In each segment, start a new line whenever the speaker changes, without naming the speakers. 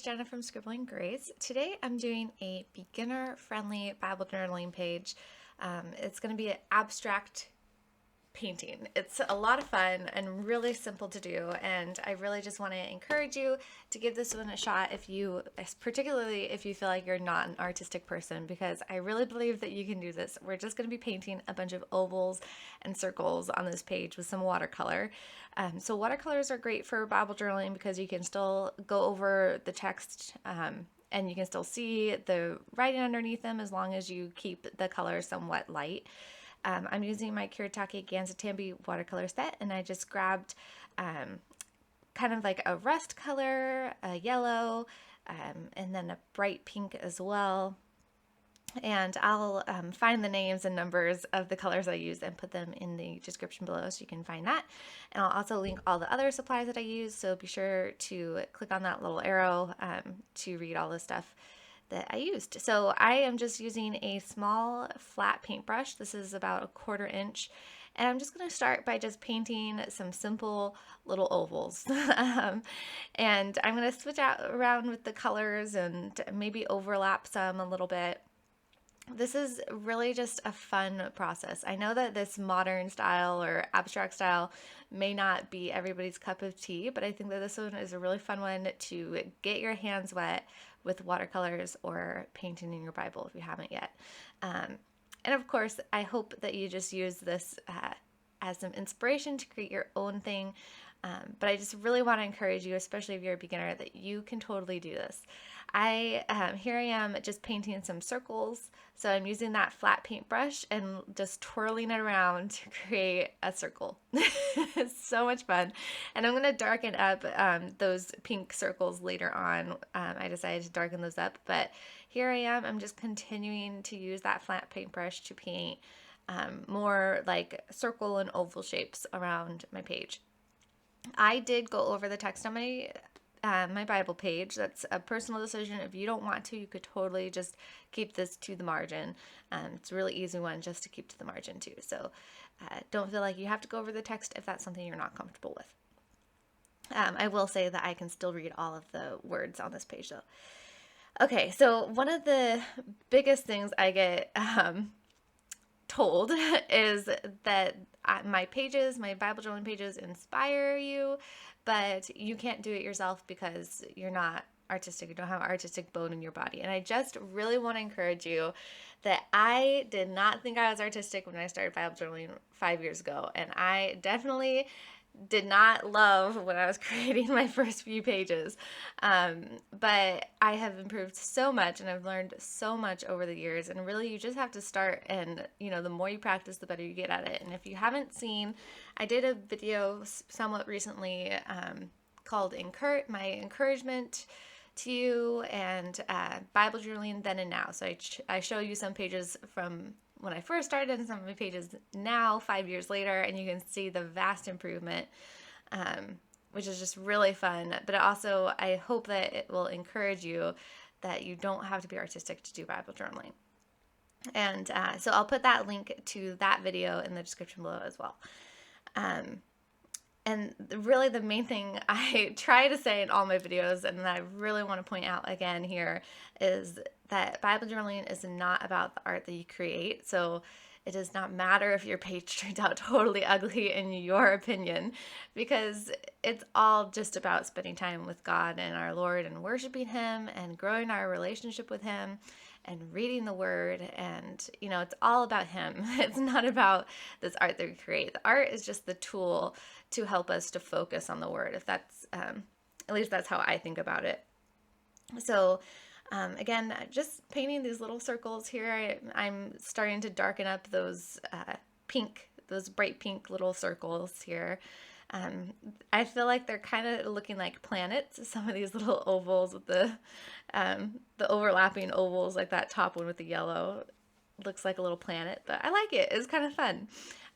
Jenna from Scribbling Grace. Today I'm doing a beginner-friendly Bible journaling page. It's going to be an abstract painting. It's a lot of fun and really simple to do, and I really just want to encourage you to give this one a shot particularly if you feel like you're not an artistic person, because I really believe that you can do this. We're just going to be painting a bunch of ovals and circles on this page with some watercolor. So watercolors are great for Bible journaling because you can still go over the text and you can still see the writing underneath them as long as you keep the color somewhat light. I'm using my Kuretake Gansai Tambi watercolor set, and I just grabbed kind of like a rust color, a yellow, and then a bright pink as well. And I'll find the names and numbers of the colors I use and put them in the description below so you can find that. And I'll also link all the other supplies that I use, so be sure to click on that little arrow to read all the stuff that I used. So I am just using a small flat paintbrush. This is about a 1/4 inch. And I'm just going to start by just painting some simple little ovals. And I'm going to switch around with the colors and maybe overlap some a little bit. This is really just a fun process. I know that this modern style or abstract style may not be everybody's cup of tea, but I think that this one is a really fun one to get your hands wet with watercolors or painting in your Bible if you haven't yet. And of course, I hope that you just use this as some inspiration to create your own thing. But I just really want to encourage you, especially if you're a beginner, that you can totally do this. Here I am just painting some circles. So I'm using that flat paintbrush and just twirling it around to create a circle. It's so much fun. And I'm going to darken up those pink circles later on. I decided to darken those up, but here I am. I'm just continuing to use that flat paintbrush to paint more like circle and oval shapes around my page. I did go over the text on my Bible page. That's a personal decision. If you don't want to, you could totally just keep this to the margin. It's a really easy one just to keep to the margin too. So don't feel like you have to go over the text if that's something you're not comfortable with. I will say that I can still read all of the words on this page though. Okay, so one of the biggest things I get told is that my Bible journaling pages inspire you, but you can't do it yourself because you're not artistic. You don't have artistic bone in your body. And I just really want to encourage you that I did not think I was artistic when I started Bible journaling 5 years ago. And I definitely did not love when I was creating my first few pages. But I have improved so much and I've learned so much over the years, and really you just have to start, and the more you practice, the better you get at it. And if you haven't seen, I did a video somewhat recently called My Encouragement to You and Bible Journaling Then and Now. So I show you some pages from when I first started and some of my pages now 5 years later, and you can see the vast improvement, which is just really fun. But also I hope that it will encourage you that you don't have to be artistic to do Bible journaling. And so I'll put that link to that video in the description below as well. And really the main thing I try to say in all my videos, and that I really want to point out again here, is that Bible journaling is not about the art that you create. So it does not matter if your page turns out totally ugly in your opinion, because it's all just about spending time with God and our Lord and worshiping Him and growing our relationship with Him and reading the Word. And it's all about Him. It's not about this art that we create. The art is just the tool to help us to focus on the Word, if that's at least that's how I think about it. So again, just painting these little circles here. I'm starting to darken up those bright pink little circles here. I feel like they're kind of looking like planets, some of these little ovals with the overlapping ovals, like that top one with the yellow looks like a little planet, but I like it. It's kind of fun.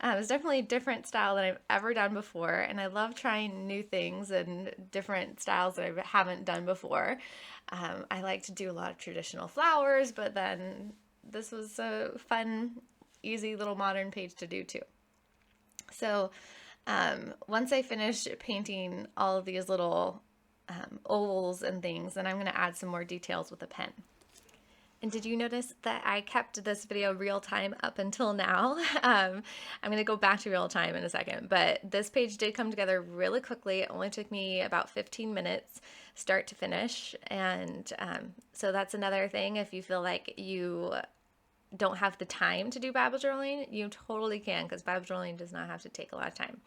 It's definitely a different style than I've ever done before, and I love trying new things and different styles that I haven't done before. I like to do a lot of traditional flowers, but then this was a fun, easy little modern page to do too. So once I finish painting all of these little ovals and things, and I'm going to add some more details with a pen. And did you notice that I kept this video real time up until now? I'm going to go back to real time in a second, but this page did come together really quickly. It only took me about 15 minutes start to finish. And so that's another thing. If you feel like you don't have the time to do Bible journaling, you totally can, because Bible journaling does not have to take a lot of time.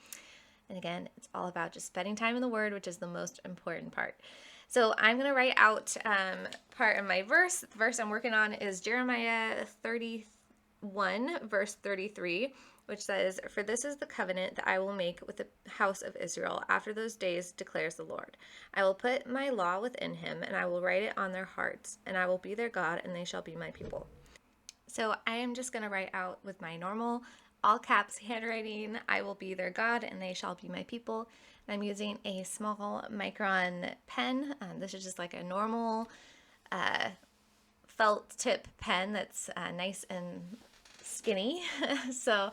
And again, it's all about just spending time in the Word, which is the most important part. So I'm going to write out part of my verse. The verse I'm working on is Jeremiah 31, verse 33, which says, "For this is the covenant that I will make with the house of Israel after those days, declares the Lord. I will put my law within him, and I will write it on their hearts, and I will be their God, and they shall be my people." So I am just going to write out with my normal all caps handwriting, "I will be their God, and they shall be my people." And I'm using a small Micron pen. This is just like a normal felt tip pen that's nice and skinny. So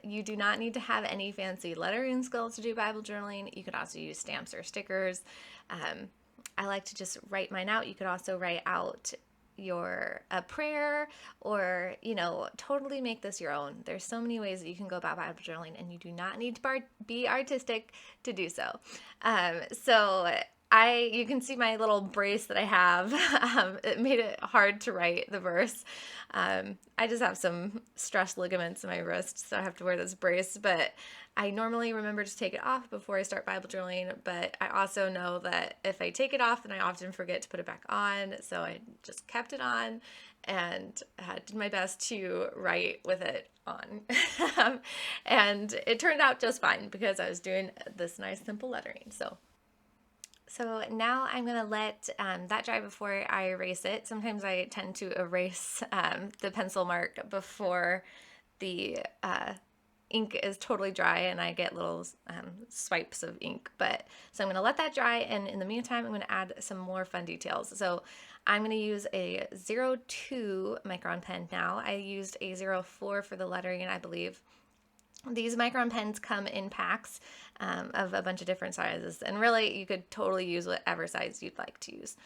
you do not need to have any fancy lettering skills to do Bible journaling. You could also use stamps or stickers. I like to just write mine out. You could also write out a prayer, or totally make this your own. There's so many ways that you can go about Bible journaling, and you do not need to be artistic to do so. You can see my little brace that I have. It made it hard to write the verse. I just have some stress ligaments in my wrist, so I have to wear this brace, but I normally remember to take it off before I start Bible journaling, but I also know that if I take it off, then I often forget to put it back on, so I just kept it on and did my best to write with it on. And it turned out just fine because I was doing this nice simple lettering. So now I'm going to let that dry before I erase it. Sometimes I tend to erase the pencil mark before the ink is totally dry and I get little swipes of ink. So I'm going to let that dry, and in the meantime I'm going to add some more fun details. So I'm going to use a 02 Micron pen now. I used a 04 for the lettering, I believe. These Micron pens come in packs of a bunch of different sizes, and really you could totally use whatever size you'd like to use.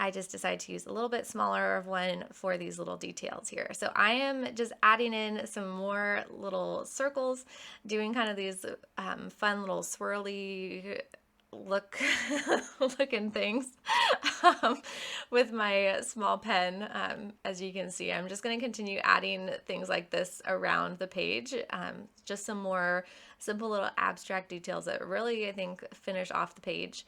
I just decided to use a little bit smaller of one for these little details here. So I am just adding in some more little circles, doing kind of these fun little swirly looking things with my small pen. As you can see, I'm just going to continue adding things like this around the page, just some more simple little abstract details that really, I think, finish off the page.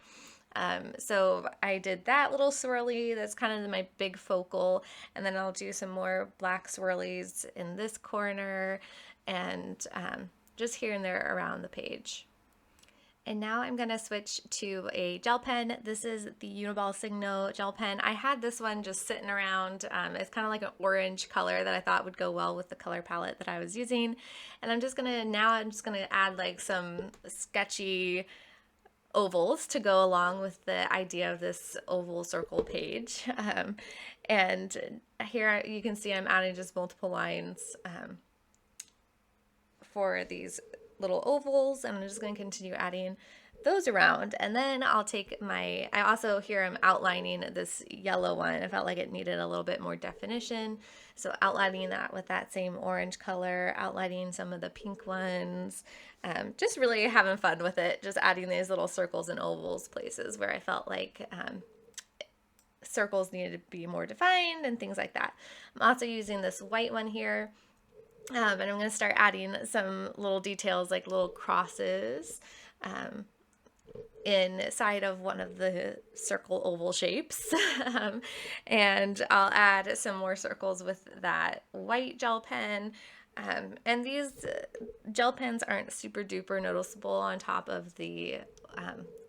So I did that little swirly, that's kind of my big focal, and then I'll do some more black swirlies in this corner and just here and there around the page. And now I'm going to switch to a gel pen. This is the Unibal Signo gel pen. I had this one just sitting around. It's kind of like an orange color that I thought would go well with the color palette that I was using. And I'm just going to add like some sketchy ovals to go along with the idea of this oval circle page. And here you can see I'm adding just multiple lines for these little ovals, and I'm just going to continue adding those around. And then I'll take I also here I'm outlining this yellow one. I felt like it needed a little bit more definition, so outlining that with that same orange color, outlining some of the pink ones, just really having fun with it, just adding these little circles and ovals places where I felt like circles needed to be more defined and things like that. I'm also using this white one here. And I'm going to start adding some little details like little crosses inside of one of the circle oval shapes. And I'll add some more circles with that white gel pen. And these gel pens aren't super duper noticeable on top of the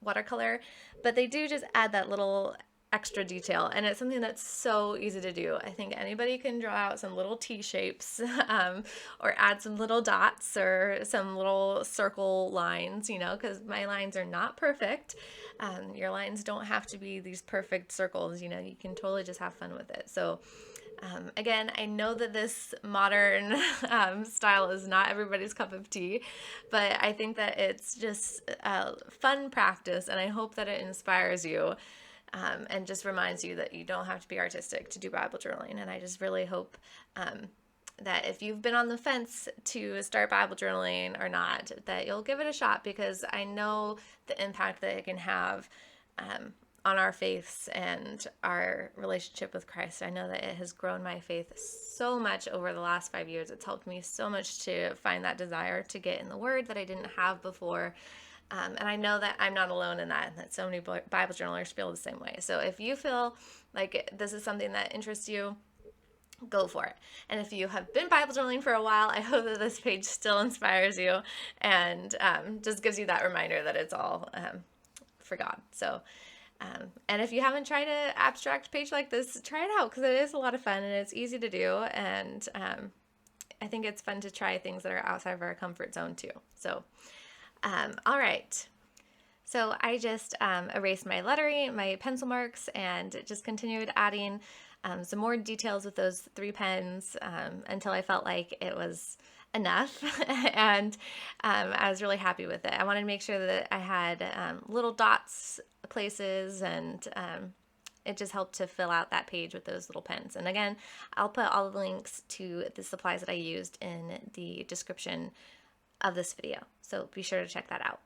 watercolor, but they do just add that little extra detail, and it's something that's so easy to do. I think anybody can draw out some little T shapes or add some little dots or some little circle lines, because my lines are not perfect. Your lines don't have to be these perfect circles, you can totally just have fun with it. So Again, I know that this modern style is not everybody's cup of tea, but I think that it's just a fun practice, and I hope that it inspires you and just reminds you that you don't have to be artistic to do Bible journaling. And I just really hope that if you've been on the fence to start Bible journaling or not, that you'll give it a shot, because I know the impact that it can have on our faiths and our relationship with Christ. I know that it has grown my faith so much over the last 5 years. It's helped me so much to find that desire to get in the Word that I didn't have before. And I know that I'm not alone in that, and that so many Bible journalers feel the same way. So if you feel like this is something that interests you, go for it. And if you have been Bible journaling for a while, I hope that this page still inspires you and just gives you that reminder that it's all for God. So, and if you haven't tried an abstract page like this, try it out, because it is a lot of fun and it's easy to do. And I think it's fun to try things that are outside of our comfort zone too. So, all right. So I just erased my lettering, my pencil marks, and just continued adding some more details with those 3 pens until I felt like it was enough. And I was really happy with it. I wanted to make sure that I had little dots places, and it just helped to fill out that page with those little pens. And again, I'll put all the links to the supplies that I used in the description of this video, so be sure to check that out.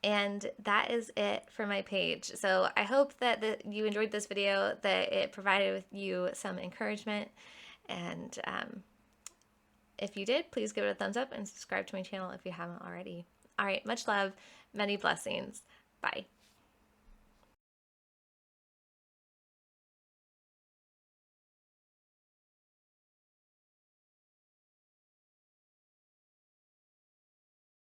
And that is it for my page. So I hope that you enjoyed this video, that it provided with you some encouragement. And if you did, please give it a thumbs up and subscribe to my channel if you haven't already. All right, much love, many blessings. Bye.